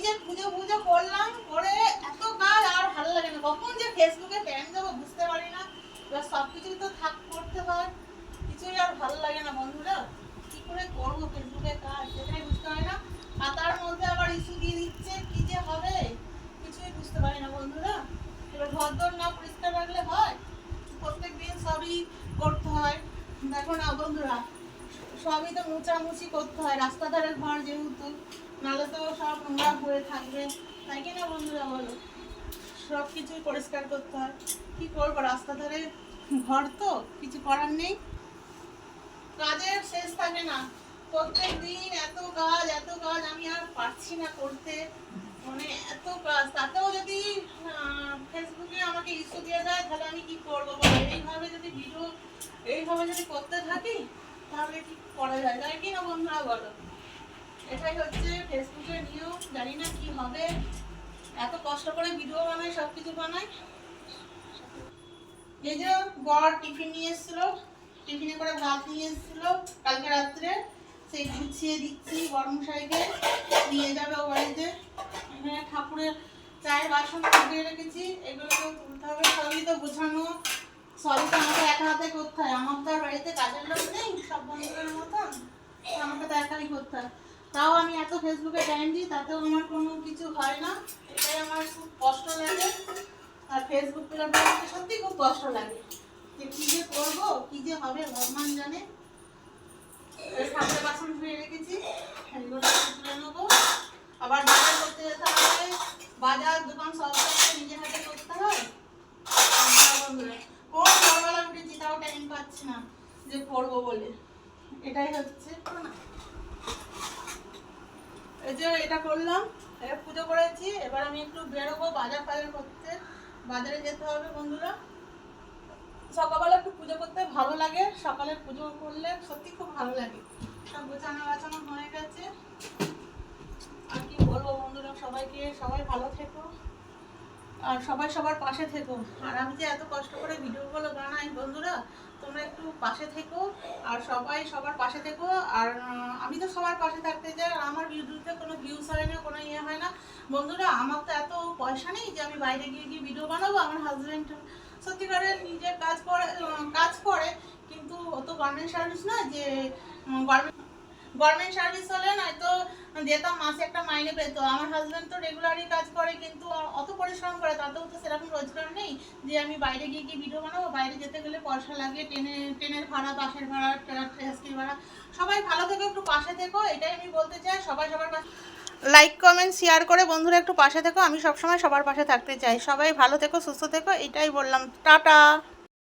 যে পুজো পুজো করলাম, করে এত কাজ আর ভালো লাগে না, কখন যে ফেসবুকে টাইম দেবো বুঝতে পারি না। এবার সব কিছুই তো করতে হয়, কিছুই আর ভালো লাগে না বন্ধুরা। কি করে করবো ফেসবুকে কাজ সেটাই বুঝতে পারি না। আর তার মধ্যে আবার ইস্যু দিয়ে দিচ্ছে, কি যে হবে কিছুই বুঝতে পারি না বন্ধুরা। এবার ঘরদোর না পরিষ্কার রাখলে হয়, প্রত্যেক দিন সবই করতে হয়। দেখো না বন্ধুরা, সবই তো মোছামুছি করতে হয়, রাস্তা ধারের ঘর যেহেতু, নাহলে তো সব নোংরা হয়ে থাকবে, তাই কি না বন্ধুরা বলো? সব কিছুই পরিষ্কার করতে হয়, কি করবো, রাস্তা ধারে ঘর তো কিছু করার নেই। কাজের শেষ থাকে না, প্রত্যেক দিন এত কাজ এত কাজ, আমি আর পারছি না করতে, মানে এত কাজ। তাতেও যদি ফেসবুকে আমাকে ইস্যু দিয়ে দেয় তাহলে আমি কি করবো বলো? এইভাবে যদি ভিডিও এইভাবে যদি করতে থাকি তাহলে কি করা যায়, তাই কি না বন্ধুরা বলো? এটাই হচ্ছে ফেসবুকের নিয়ম, জানি না কি হবে। এত কষ্ট করে ভিডিও বানাই, সব কিছু বানাই। এই যে বর টিফিন নিয়ে এসেছিল, টিফিনে করে ভাত নিয়ে এসেছিল কালকে রাত্রে, সেই গুছিয়ে দিচ্ছি বড়মশাইকে, নিয়ে যাবে ও বাড়িতে। এখানে ঠাকুরের চায়ের বাসন ধুয়ে রেখেছি, এগুলোকে তুলতে হবে, সবই তো গোছানো, সবই তো আমাকে একা হাতে করতে হয়। আমার তো আর বাড়িতে কাজের লোক নেই সব বন্ধুদের মতন, আমাকে তো একাই করতে হয়। তাও আমি এত ফেসবুকে টাইম দিই, তাতেও আমার কোনো কিছু হয় না, এটাই আমার খুব কষ্ট লাগে। আর ফেসবুক পেলাটা সত্যি খুব কষ্ট লাগে, যে কি যে করবো, কি যে হবে ভগবান জানে। ঠাকুরের বাসন ধুয়ে রেখেছি, এগুলো তুলে নেবো। আবার বাজার করতে যেতে হবে, বাজার দোকান সব নিজের হাতে করতে হয়। কোন ভোরবেলা উঠেছি তাও টাইম পাচ্ছি না যে করবো বলে, এটাই হচ্ছে না। এই যে এটা করলাম, পুজো করেছি, এবার আমি একটু বেরোবো বাজার ফাজার করতে, বাজারে যেতে হবে বন্ধুরা। সকালবেলা একটু পুজো করতে ভালো লাগে, সকালে পুজো করলে সত্যি খুব ভালো লাগে। সব গোছানো গাছানো হয়ে গেছে। আর কি বলবো বন্ধুরা, সবাইকে, সবাই ভালো থেকো আর সবাই সবার পাশে থেকো। আর আমি যে এত কষ্ট করে ভিডিওগুলো বানাই বন্ধুরা, তোমরা একটু পাশে থেকো আর সবাই সবার পাশে থেকো। আর আমি তো সবার পাশে থাকতে চাই, আর আমার ভিডিওতে কোনো ভিউজ হয় না, কোনো ইয়ে হয় না বন্ধুরা। আমার তো এত পয়সা নেই যে আমি বাইরে গিয়ে গিয়ে ভিডিও বানাবো। আমার হাজব্যান্ড সত্যিকারের নিজের কাজ করে, কিন্তু অত গভর্নমেন্ট সার্ভিস না যে গভর্নমেন্ট সার্ভিস হলে নয়তো যেতাম, মাসে একটা মাইনে পেত। আমার হাজব্যান্ড তো রেগুলারই কাজ করে, কিন্তু অত পরিশ্রম করে, তাতেও তো সেরকম রোজগার নেই যে আমি বাইরে গিয়ে গিয়ে ভিডিও বানাবো। বাইরে যেতে গেলে পয়সা লাগে, ট্রেনের ভাড়া, বাসের ভাড়া, ট্যাক্সির ভাড়া। সবাই ভালো থেকো, একটু পাশে থেকো, এটাই আমি বলতে চাই। সবাই সবার পাশে লাইক কমেন্ট শেয়ার করে বন্ধুরা একটু পাশে থেকো, আমি সবসময় সবার পাশে থাকতে চাই। সবাই ভালো থেকো, সুস্থ থেকো, এটাই বললাম। টাটা।